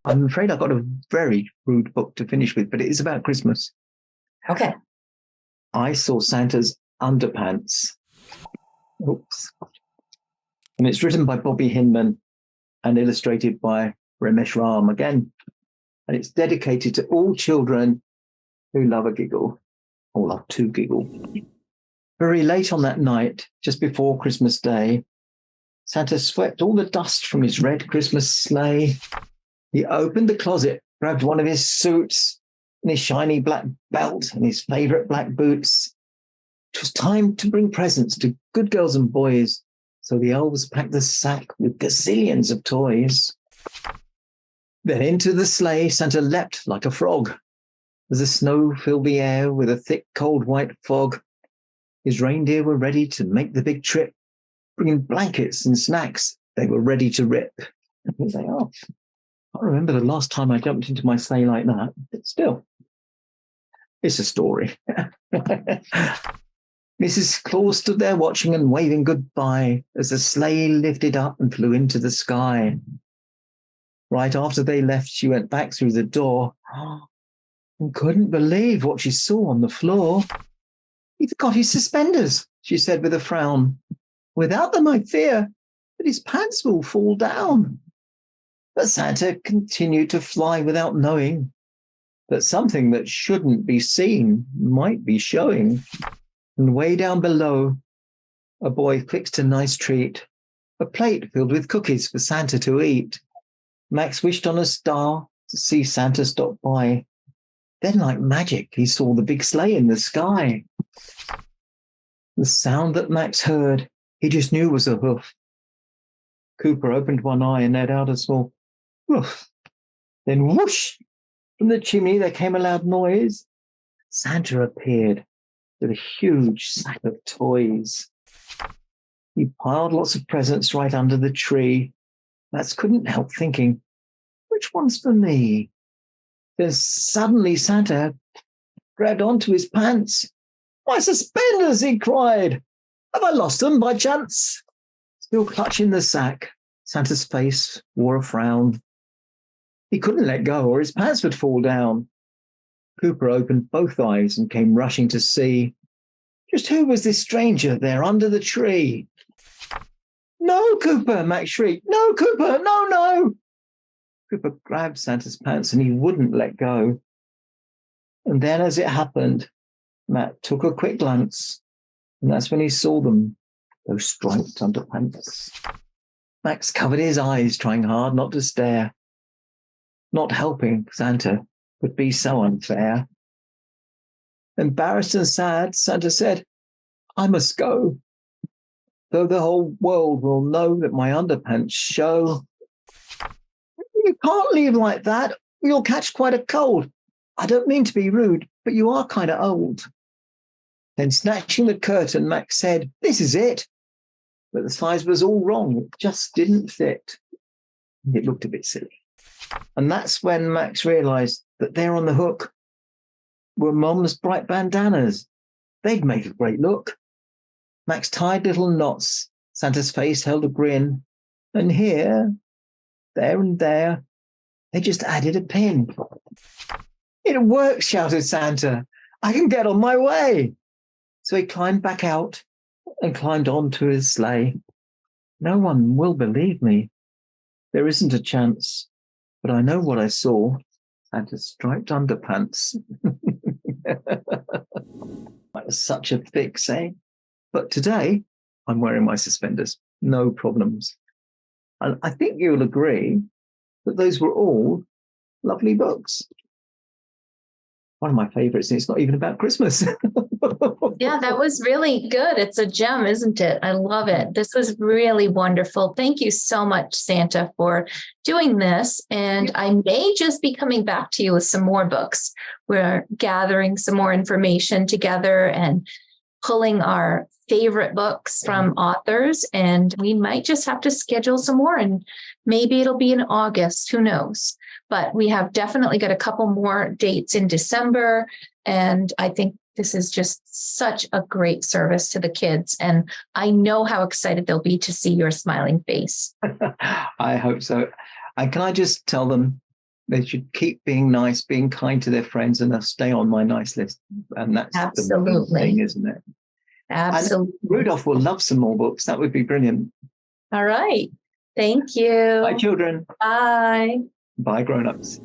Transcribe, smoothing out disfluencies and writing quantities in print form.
I'm afraid I've got a very rude book to finish with, but it is about Christmas. Okay. I Saw Santa's Underpants. Oops. And it's written by Bobbie Hinman and illustrated by Ramesh Ram again. And it's dedicated to all children who love a giggle or love to giggle. Very late on that night, just before Christmas Day, Santa swept all the dust from his red Christmas sleigh. He opened the closet, grabbed one of his suits and his shiny black belt and his favorite black boots. It was time to bring presents to good girls and boys. So the elves packed the sack with gazillions of toys. Then into the sleigh, Santa leapt like a frog. As the snow filled the air with a thick, cold, white fog, his reindeer were ready to make the big trip. Bringing blankets and snacks, they were ready to rip. And here they are. I can't remember the last time I jumped into my sleigh like that, but still, it's a story. Mrs. Claus stood there watching and waving goodbye as the sleigh lifted up and flew into the sky. Right after they left, she went back through the door and couldn't believe what she saw on the floor. He forgot his suspenders, she said with a frown. Without them, I fear that his pants will fall down. But Santa continued to fly without knowing that something that shouldn't be seen might be showing. And way down below, a boy fixed a nice treat, a plate filled with cookies for Santa to eat. Max wished on a star to see Santa stop by. Then, like magic, he saw the big sleigh in the sky. The sound that Max heard, he just knew was a hoof. Cooper opened one eye and let out a small woof. Then whoosh! From the chimney there came a loud noise. Santa appeared with a huge sack of toys. He piled lots of presents right under the tree. Max couldn't help thinking, which one's for me? Then suddenly Santa grabbed onto his pants. My suspenders, he cried. Have I lost them by chance? Still clutching the sack, Santa's face wore a frown. He couldn't let go or his pants would fall down. Cooper opened both eyes and came rushing to see just who was this stranger there under the tree. No, Cooper, Max shrieked. No, Cooper, no. Cooper grabbed Santa's pants and he wouldn't let go. And then as it happened, Matt took a quick glance, and that's when he saw them, those striped underpants. Max covered his eyes, trying hard not to stare. Not helping Santa would be so unfair. Embarrassed and sad, Santa said, I must go, though the whole world will know that my underpants show. You can't leave like that. You'll catch quite a cold. I don't mean to be rude, but you are kind of old. Then snatching the curtain, Max said, this is it. But the size was all wrong. It just didn't fit. It looked a bit silly. And that's when Max realized that there on the hook were Mom's bright bandanas. They'd make a great look. Max tied little knots. Santa's face held a grin. And here, there and there, they just added a pin. It works, shouted Santa. I can get on my way. So he climbed back out and climbed onto his sleigh. No one will believe me. There isn't a chance, but I know what I saw. Santa's striped underpants. That was such a thick saying. But today, I'm wearing my suspenders. No problems. And I think you'll agree that those were all lovely books. One of my favorites, and it's not even about Christmas. Yeah, that was really good. It's a gem, isn't it? I love it. This was really wonderful. Thank you so much, Santa, for doing this. And I may just be coming back to you with some more books. We're gathering some more information together and pulling our favorite books from authors. And we might just have to schedule some more. And maybe it'll be in August. Who knows? But we have definitely got a couple more dates in December. And I think this is just such a great service to the kids. And I know how excited they'll be to see your smiling face. I hope so. And can I just tell them They should keep being nice, being kind to their friends, and they'll stay on my nice list. And that's the main thing, isn't it? Absolutely. And Rudolph will love some more books. That would be brilliant. All right. Thank you. Bye, children. Bye. Bye, grown-ups.